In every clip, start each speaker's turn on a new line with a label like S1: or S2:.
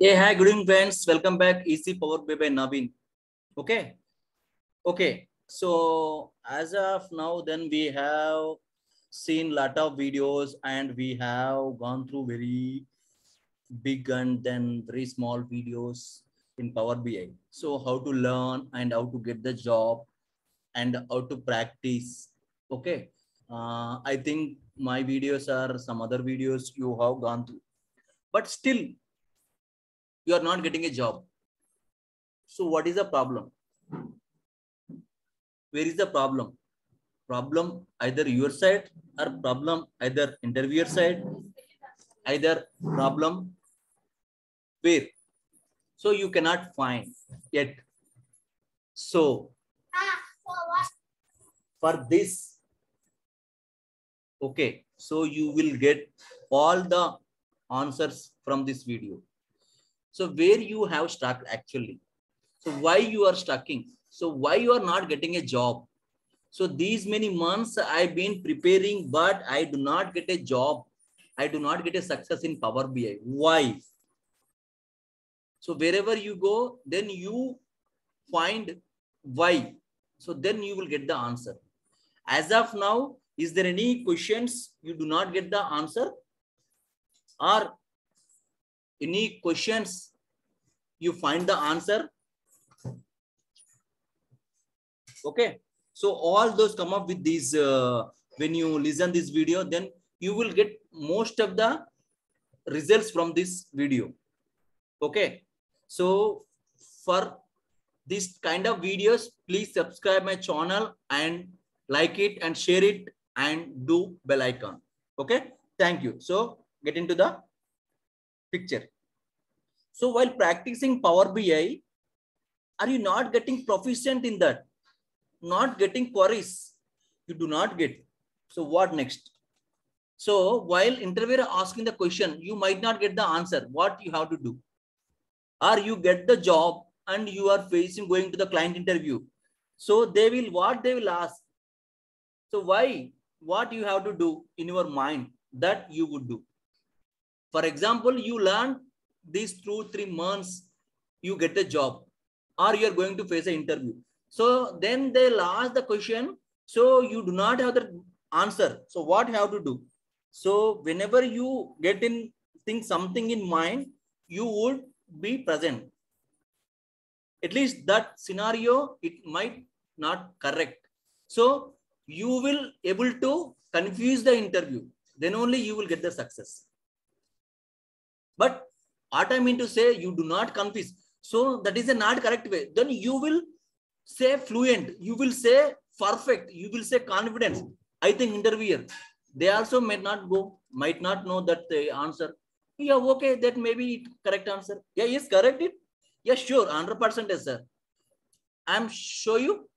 S1: Hey, hi, good evening, friends. Welcome back. Easy Power by Naveen. Okay. Okay. So as of now, then we have seen lot of videos and we have gone through very big and then very small videos in Power BI. So how to learn and how to get the job and how to practice. Okay. I think my videos are some other videos you have gone through, but still you are not getting a job. So what is the problem? Where is the problem? Problem either your side or problem either interviewer side, either problem where. So you cannot find yet. So for this, okay, so you will get all the answers from this video. So where you have stuck actually. So why you are stucking? So why you are not getting a job? So these many months I've been preparing, but I do not get a job. I do not get a success in Power BI. Why? So wherever you go, then you find why. So then you will get the answer. As of now, is there any questions you do not get the answer? Or any questions you find the answer? Okay. So all those come up with these, when you listen this video, then you will get most of the results from this video. Okay. So for this kind of videos, please subscribe my channel and like it and share it and do bell icon. Okay. Thank you. So get into the picture. So while practicing Power BI, are you not getting proficient in that? Not getting queries? You do not get. So what next? So while interviewer asking the question, you might not get the answer. What you have to do? Or you get the job and you are facing going to the client interview. So they will, what they will ask. So why, what you have to do in your mind that you would do. For example, you learn these 2-3 months, you get a job or you are going to face an interview. So then they'll ask the question. So you do not have the answer. So what you have to do? So whenever you get in, think something in mind, you would be present. At least that scenario, it might not correct. So you will able to confuse the interview. Then only you will get the success. But what I mean to say, you do not confuse. So that is a not correct way. Then you will say fluent. You will say perfect. You will say confidence. I think interviewer, they also might not go, might not know that the answer. Yeah, okay, that may be correct answer. Yeah, yes, correct it. Yeah, sure, 100% yes, sir. I'm show you.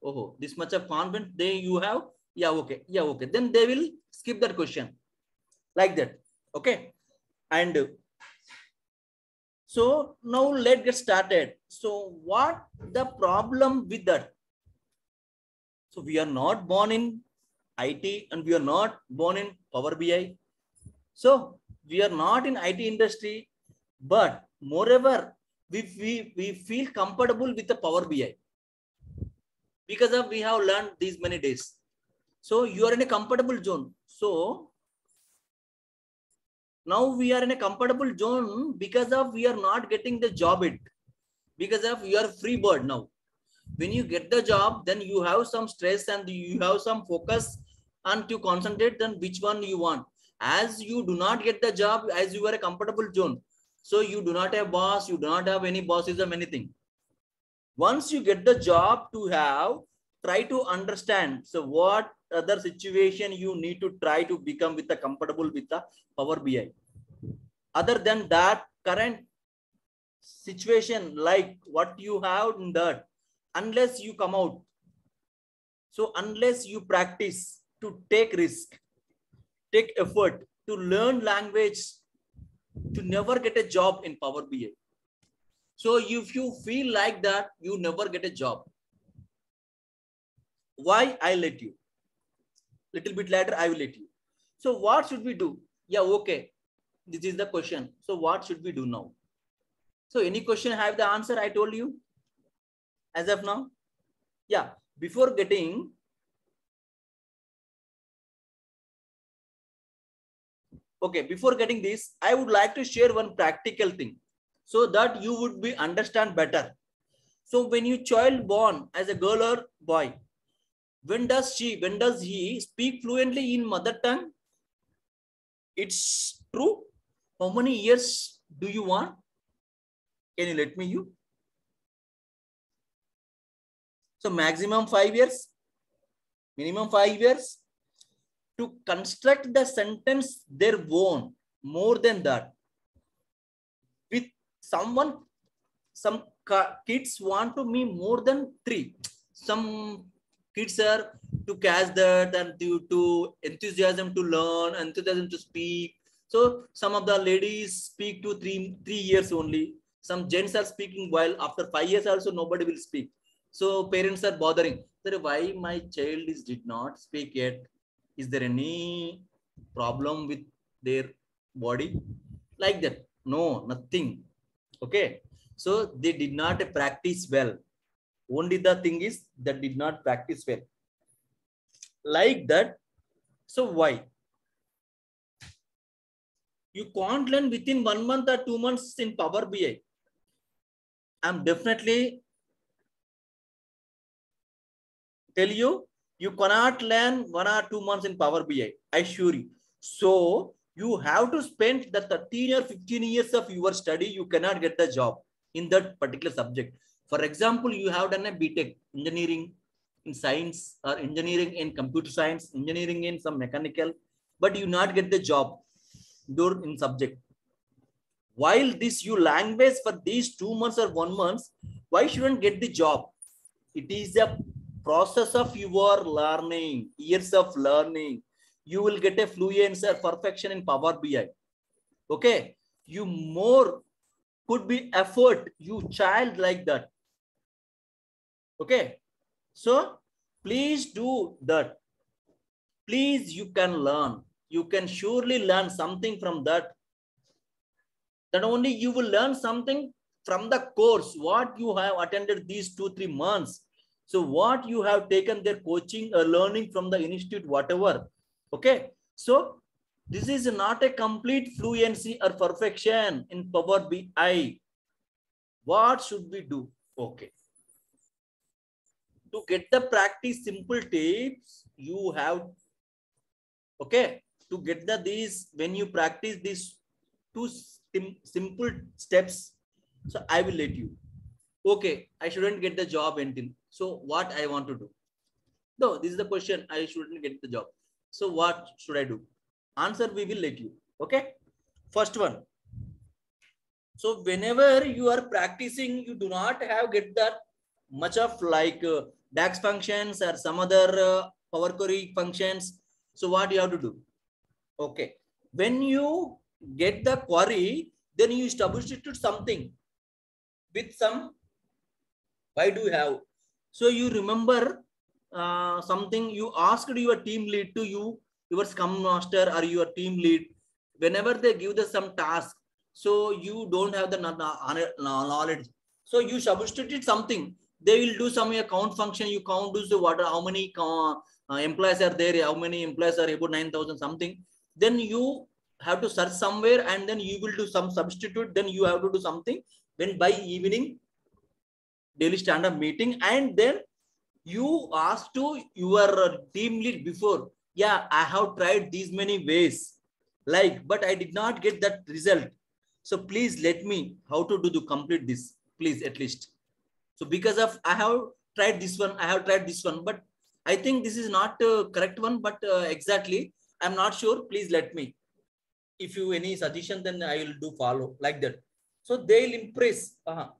S1: Oh, this much of confidence they you have. Yeah, okay. Yeah, okay. Then they will skip that question like that. Okay. And so now let's get started. So what the problem with that? So we are not born in IT and we are not born in Power BI. So we are not in IT industry, but moreover, we feel comfortable with the Power BI because of we have learned these many days. So you are in a comfortable zone. So now we are in a comfortable zone because of we are not getting the job it. Because of you are free bird now. When you get the job, then you have some stress and you have some focus and to concentrate on which one you want. As you do not get the job, as you are a comfortable zone. So you do not have boss, you do not have any bossism, anything. Once you get the job to have, try to understand. So what other situation you need to try to become with the comfortable with the Power BI. Other than that, current situation like what you have in that, unless you come out. So unless you practice to take risk, take effort to learn language, to never get a job in Power BI. So if you feel like that, you never get a job. Why? I'll let you. Little bit later, I will let you. So what should we do? Yeah, okay. This is the question. So what should we do now? So any question have the answer I told you as of now? Yeah, before getting this, I would like to share one practical thing so that you would be understand better. So when you child born as a girl or boy, when does he speak fluently in mother tongue? It's true. How many years do you want? Can you let me you? So maximum 5 years, minimum 5 years to construct the sentence their own. More than that, with someone, some kids want to be more than 3. Some kids are to catch that and due to enthusiasm to learn, enthusiasm to speak. So some of the ladies speak to 3 years only. Some gents are speaking while after 5 years also nobody will speak. So parents are bothering. Why my child did not speak yet? Is there any problem with their body? Like that? No, nothing. Okay. So they did not practice well. Only the thing is that did not practice well. Like that. So why? You can't learn within 1 month or 2 months in Power BI. I'm definitely tell you, you cannot learn 1 or 2 months in Power BI. I assure you. So you have to spend the 13 or 15 years of your study. You cannot get the job in that particular subject. For example, you have done a BTech, engineering in science or engineering in computer science, engineering in some mechanical, but you not get the job in subject. While this you language for these 2 months or 1 month, why shouldn't get the job? It is a process of your learning, years of learning. You will get a fluency or perfection in Power BI. Okay, you more could be effort, you child like that. Okay, so please do that. Please, you can learn. You can surely learn something from that. That only you will learn something from the course, what you have attended these 2-3 months. So what you have taken their coaching or learning from the institute, whatever. Okay. So this is not a complete fluency or perfection in Power BI. What should we do? Okay. To get the practice simple tips, you have, okay, to get these, when you practice these 2 simple steps, so I will let you. Okay, I shouldn't get the job until. So what I want to do? No, this is the question. I shouldn't get the job. So what should I do? Answer we will let you. Okay. First one. So whenever you are practicing, you do not have get that much of like DAX functions or some other Power Query functions. So what you have to do? Okay. When you get the query, then you substitute something with some. Why do you have? So you remember something you asked your team lead to you, your Scrum Master or your team lead, whenever they give the some task, so you don't have the knowledge. So you substitute something. They will do some count function. You count do what, how many employees are there, how many employees are about 9,000 something. Then you have to search somewhere and then you will do some substitute. Then you have to do something. Then by evening, daily stand-up meeting, and then you ask to your team lead before, yeah, I have tried these many ways, like, but I did not get that result. So please let me how to do to complete this, please, at least. So because of I have tried this one, I have tried this one, but I think this is not correct one, but exactly, I'm not sure. Please let me. If you any suggestion, then I will do follow like that. So they'll impress.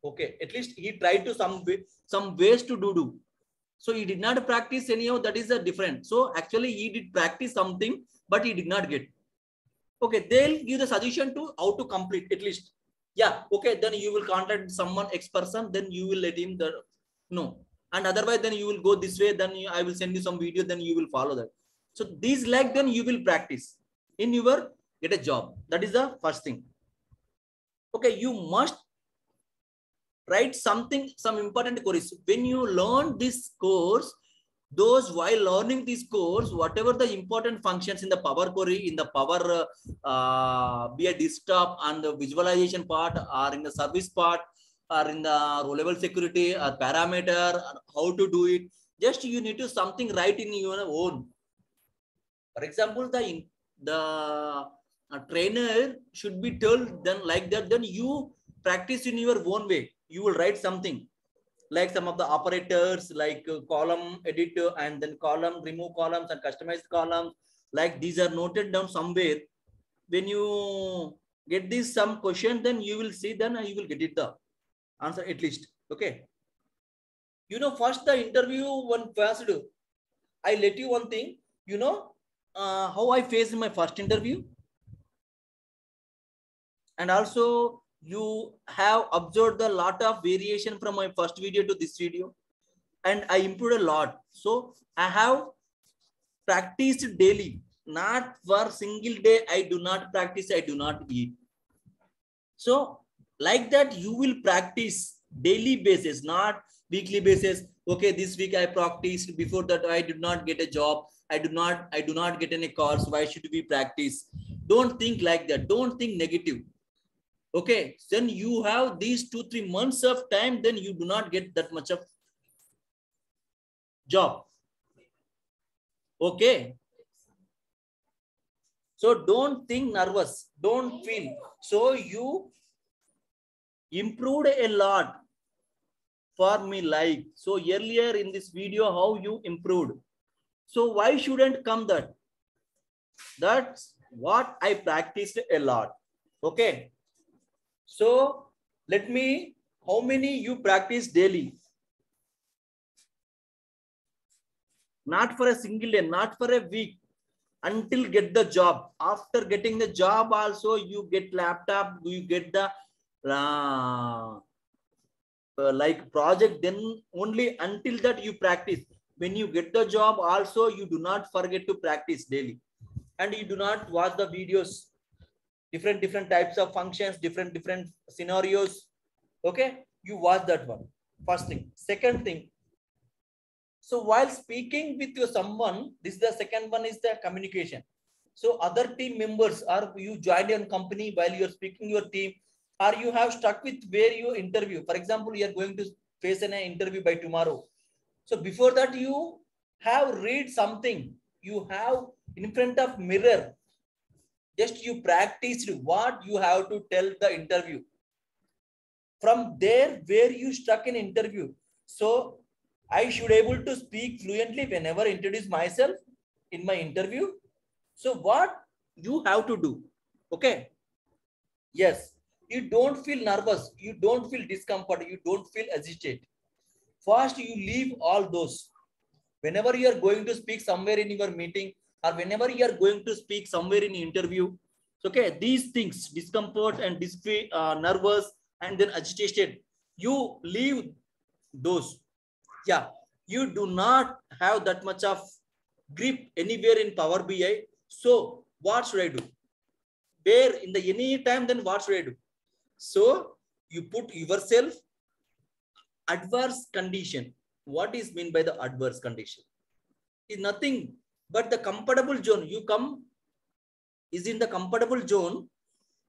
S1: Okay, at least he tried to some ways to do. So he did not practice anyhow. That is a different. So actually he did practice something, but he did not get. Okay, they'll give the suggestion to how to complete at least. Yeah. Okay, then you will contact someone X person. Then you will let him the no. And otherwise, then you will go this way. Then I will send you some video. Then you will follow that. So these like then you will practice in your get a job. That is the first thing. Okay, you must write something, some important queries. When you learn this course, those while learning this course, whatever the important functions in the Power Query, in the Power BI desktop and the visualization part, or in the service part, or in the row level security or parameter, how to do it, just you need to something write in your own. For example, the trainer should be told then like that, then you practice in your own way. You will write something like some of the operators, like column editor, and then column, remove columns and customize columns. Like these are noted down somewhere. When you get this some question, then you will see, then you will get it the answer at least. Okay. You know, first the interview one first, I let you one thing, you know, how I faced my first interview. And also you have observed a lot of variation from my first video to this video, and I improved a lot. So I have practiced daily, not for single day. I do not practice, I do not eat. So like that, you will practice daily basis, not weekly basis. Okay, this week I practiced, before that I did not get a job, I do not get any calls, why should we practice? Don't think like that, don't think negative. Okay, then you have these 2-3 months of time, then you do not get that much of job. Okay, so don't think nervous, don't feel. So you improved a lot for me, like so earlier in this video, how you improved. So why shouldn't come that? That's what I practiced a lot. Okay, so let me, how many you practice daily? Not for a single day, not for a week, until get the job. After getting the job also, you get laptop, you get the like project, then only until that you practice. When you get the job also, you do not forget to practice daily, and you do not watch the videos, different types of functions, different scenarios. Okay, you watch that one, first thing. Second thing, so while speaking with your someone, this is the second one, is the communication. So other team members, or you joined a company while you are speaking your team, or you have stuck with where you interview. For example, you are going to face an interview by tomorrow. So before that, you have read something, you have in front of mirror, just you practiced what you have to tell the interview. From there, where you stuck in interview. So I should able to speak fluently whenever I introduce myself in my interview. So what you have to do? Okay. Yes. You don't feel nervous. You don't feel discomfort. You don't feel hesitate. First, you leave all those. Whenever you are going to speak somewhere in your meeting, or whenever you are going to speak somewhere in interview, okay, these things, discomfort and nervous and then agitated, you leave those. Yeah, you do not have that much of grip anywhere in Power BI. So what should I do? Where in the any time, then what should I do? So you put yourself adverse condition. What is mean by the adverse condition? Is nothing but the comfortable zone. You come is in the comfortable zone.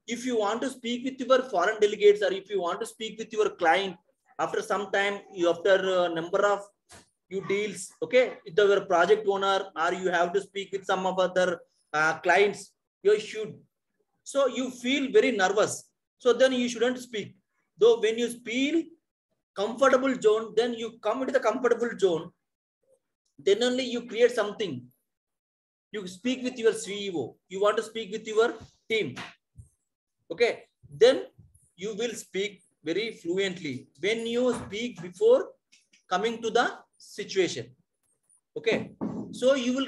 S1: If you want to speak with your foreign delegates, or if you want to speak with your client, after some time, you after a number of you deals, okay, with your project owner, or you have to speak with some of other clients, you should. So you feel very nervous. So then you shouldn't speak. Though when you feel comfortable zone, then you come into the comfortable zone, then only you create something. You speak with your CEO, you want to speak with your team. Okay, then you will speak very fluently when you speak before coming to the situation. Okay, so you will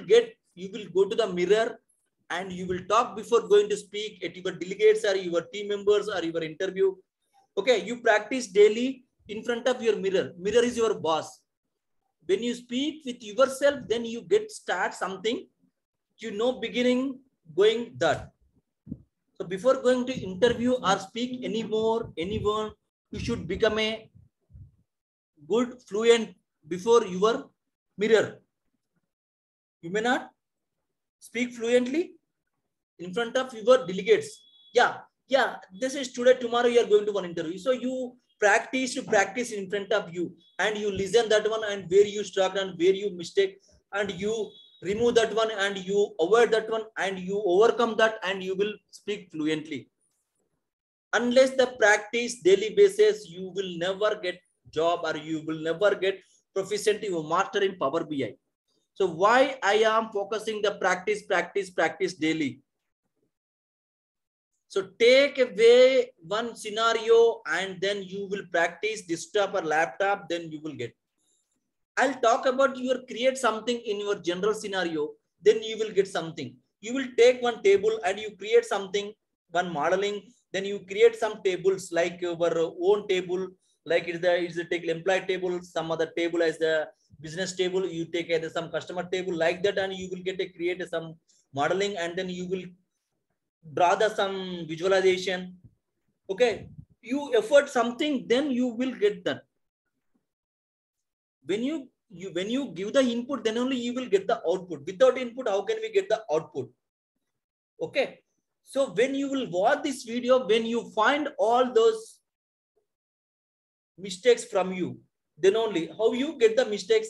S1: go to the mirror and you will talk before going to speak at your delegates or your team members or your interview. Okay, you practice daily in front of your mirror. Mirror is your boss. When you speak with yourself, then you start something, beginning going that. So before going to interview or speak anyone, you should become a good, fluent before your mirror. You may not speak fluently in front of your delegates. Yeah, this is today, tomorrow you are going to one interview. So you practice in front of you, and you listen that one, and where you struck and where you mistake, and you remove that one, and you avoid that one, and you overcome that, and you will speak fluently. Unless the practice daily basis, you will never get job, or you will never get proficient or master in Power BI. So why I am focusing the practice daily. So take away one scenario, and then you will practice desktop or laptop, then you will get. I'll talk about your create something in your general scenario, then you will get something. You will take one table and you create something, one modeling, then you create some tables like your own table, like it's the take employee table, some other table as the business table, you take some customer table like that, and you will get create some modeling, and then you will draw some visualization. Okay, you effort something, then you will get that. When you give the input, then only you will get the output. Without input, how can we get the output? Okay, so when you will watch this video, when you find all those mistakes from you, then only how you get the mistakes.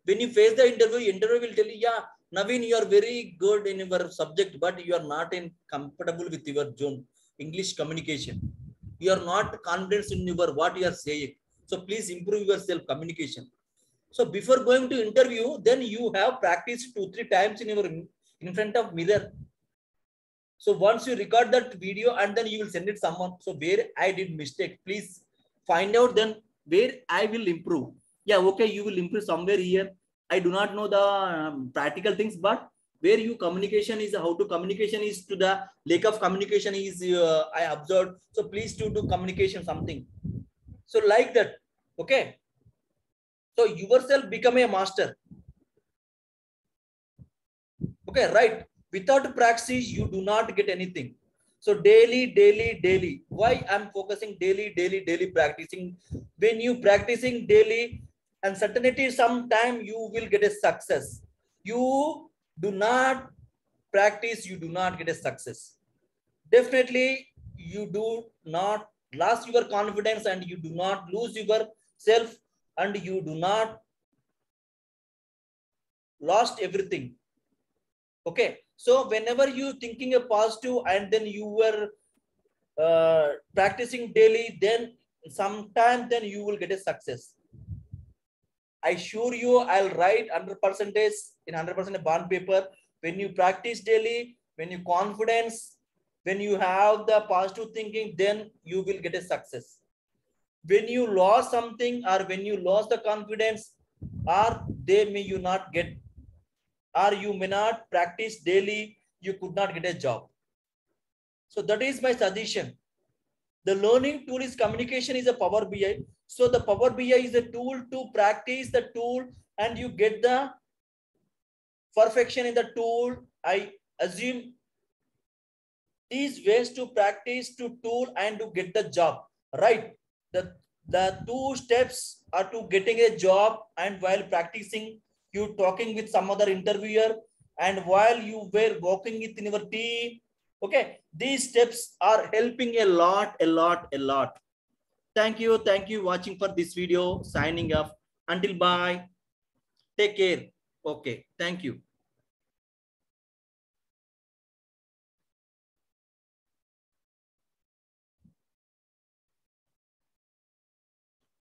S1: When you face the interview will tell you, yeah, Naveen, you are very good in your subject, but you are not comfortable with your zone English communication. You are not confident in your what you are saying. So please improve your self communication. So before going to interview, then you have practiced 2-3 times in front of mirror. So once you record that video, and then you will send it someone. So where I did mistake, please find out, then where I will improve. Yeah, okay, you will improve somewhere here. I do not know the practical things, but where you communication is, how to communication is to the lack of communication is I observed. So please do communication something. So like that, okay. So yourself become a master. Okay, right. Without practice, you do not get anything. So daily. Why I'm focusing daily practicing? When you practicing daily, and certainty sometime you will get a success. You do not practice, you do not get a success. Definitely, you do not lose your confidence, and you do not lose yourself, and you do not lost everything. Okay, so whenever you thinking a positive, and then you were practicing daily, then sometime then you will get a success. I assure you, I'll write 100% in 100% bond paper. When you practice daily, when you confidence, when you have the positive thinking, then you will get a success. When you lost something, or when you lost the confidence, or they may you not get, or you may not practice daily, you could not get a job. So that is my suggestion. The learning tool is communication is a Power BI. So the Power BI is a tool to practice the tool, and you get the perfection in the tool. I assume these ways to practice to tool and to get the job, right? The 2 steps are to getting a job, and while practicing, you talking with some other interviewer, and while you were working with your team. Okay, these steps are helping a lot. Thank you watching for this video. Signing off. Until bye. Take care. Okay, thank you.